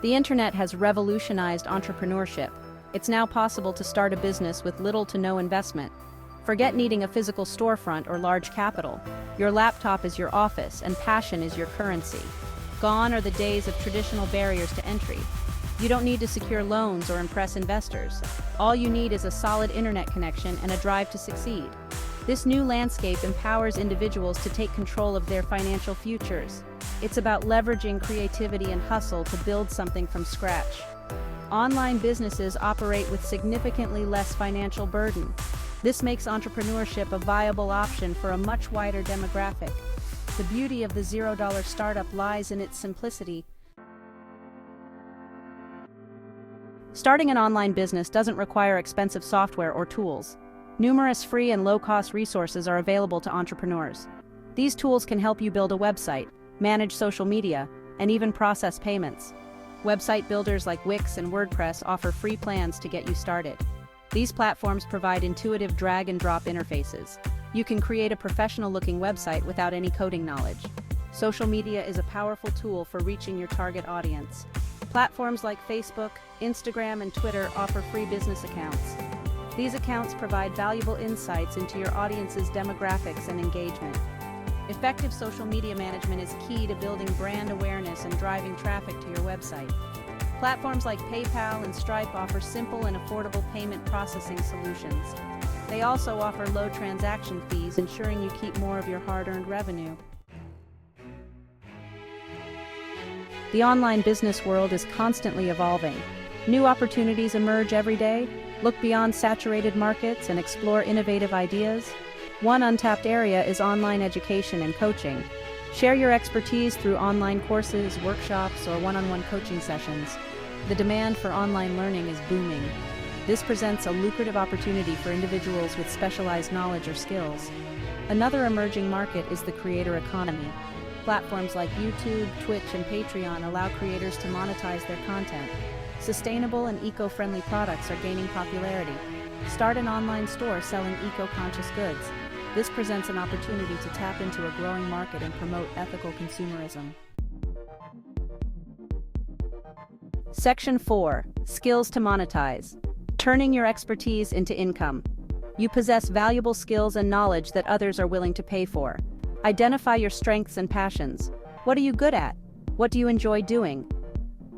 The internet has revolutionized entrepreneurship. It's now possible to start a business with little to no investment. Forget needing a physical storefront or large capital. Your laptop is your office, and passion is your currency. Gone are the days of traditional barriers to entry. You don't need to secure loans or impress investors. All you need is a solid internet connection and a drive to succeed. This new landscape empowers individuals to take control of their financial futures. It's about leveraging creativity and hustle to build something from scratch. Online businesses operate with significantly less financial burden. This makes entrepreneurship a viable option for a much wider demographic. The beauty of the $0 startup lies in its simplicity. Starting an online business doesn't require expensive software or tools. Numerous free and low-cost resources are available to entrepreneurs. These tools can help you build a website, manage social media, and even process payments. Website builders like Wix and WordPress offer free plans to get you started. These platforms provide intuitive drag-and-drop interfaces. You can create a professional-looking website without any coding knowledge. Social media is a powerful tool for reaching your target audience. Platforms like Facebook, Instagram, and Twitter offer free business accounts. These accounts provide valuable insights into your audience's demographics and engagement. Effective social media management is key to building brand awareness and driving traffic to your website. Platforms like PayPal and Stripe offer simple and affordable payment processing solutions. They also offer low transaction fees, ensuring you keep more of your hard-earned revenue. The online business world is constantly evolving. New opportunities emerge every day. Look beyond saturated markets and explore innovative ideas. One untapped area is online education and coaching. Share your expertise through online courses, workshops, or one-on-one coaching sessions. The demand for online learning is booming. This presents a lucrative opportunity for individuals with specialized knowledge or skills. Another emerging market is the creator economy. Platforms like YouTube, Twitch, and Patreon allow creators to monetize their content. Sustainable and eco-friendly products are gaining popularity. Start an online store selling eco-conscious goods. This presents an opportunity to tap into a growing market and promote ethical consumerism. Section 4. Skills to monetize. Turning your expertise into income. You possess valuable skills and knowledge that others are willing to pay for. Identify your strengths and passions. What are you good at? What do you enjoy doing?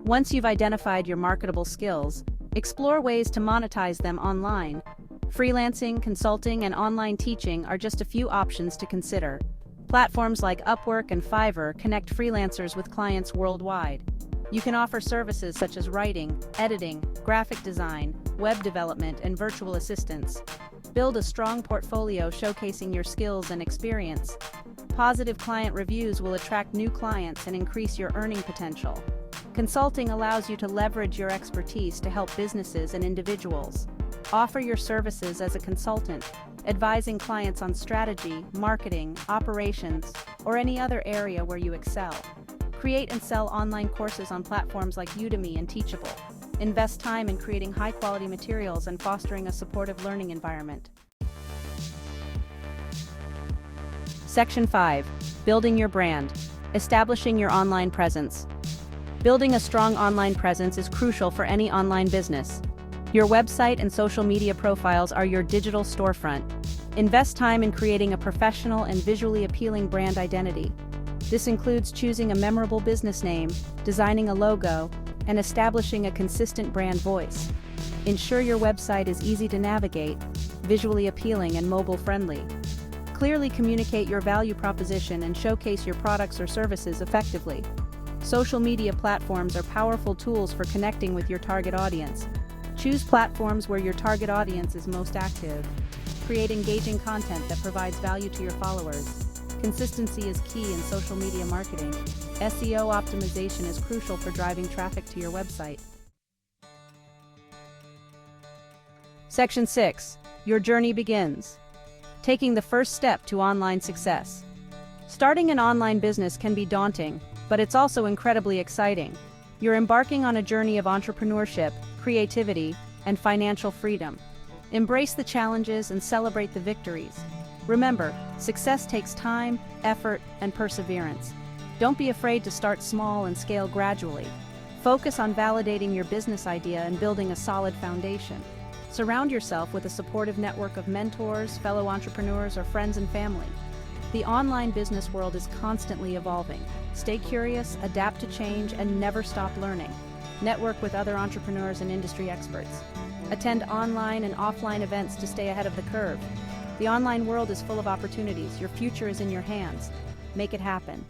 Once you've identified your marketable skills, explore ways to monetize them online. Freelancing, consulting, and online teaching are just a few options to consider. Platforms like Upwork and Fiverr connect freelancers with clients worldwide. You can offer services such as writing, editing, graphic design, web development, and virtual assistance. Build a strong portfolio showcasing your skills and experience. Positive client reviews will attract new clients and increase your earning potential. Consulting allows you to leverage your expertise to help businesses and individuals. Offer your services as a consultant, advising clients on strategy, marketing, operations, or any other area where you excel. Create and sell online courses on platforms like Udemy and Teachable. Invest time in creating high-quality materials and fostering a supportive learning environment. Section 5. Building your brand. Establishing your online presence. Building a strong online presence is crucial for any online business. Your website and social media profiles are your digital storefront. Invest time in creating a professional and visually appealing brand identity. This includes choosing a memorable business name, designing a logo, and establishing a consistent brand voice. Ensure your website is easy to navigate, visually appealing, and mobile-friendly. Clearly communicate your value proposition and showcase your products or services effectively. Social media platforms are powerful tools for connecting with your target audience. Choose platforms where your target audience is most active. Create engaging content that provides value to your followers. Consistency is key in social media marketing. SEO optimization is crucial for driving traffic to your website. Section 6. Your journey begins. Taking the first step to online success. Starting an online business can be daunting, but it's also incredibly exciting. You're embarking on a journey of entrepreneurship, creativity, and financial freedom. Embrace the challenges and celebrate the victories. Remember, success takes time, effort, and perseverance. Don't be afraid to start small and scale gradually. Focus on validating your business idea and building a solid foundation. Surround yourself with a supportive network of mentors, fellow entrepreneurs, or friends and family. The online business world is constantly evolving. Stay curious, adapt to change, and never stop learning. Network with other entrepreneurs and industry experts. Attend online and offline events to stay ahead of the curve. The online world is full of opportunities. Your future is in your hands. Make it happen.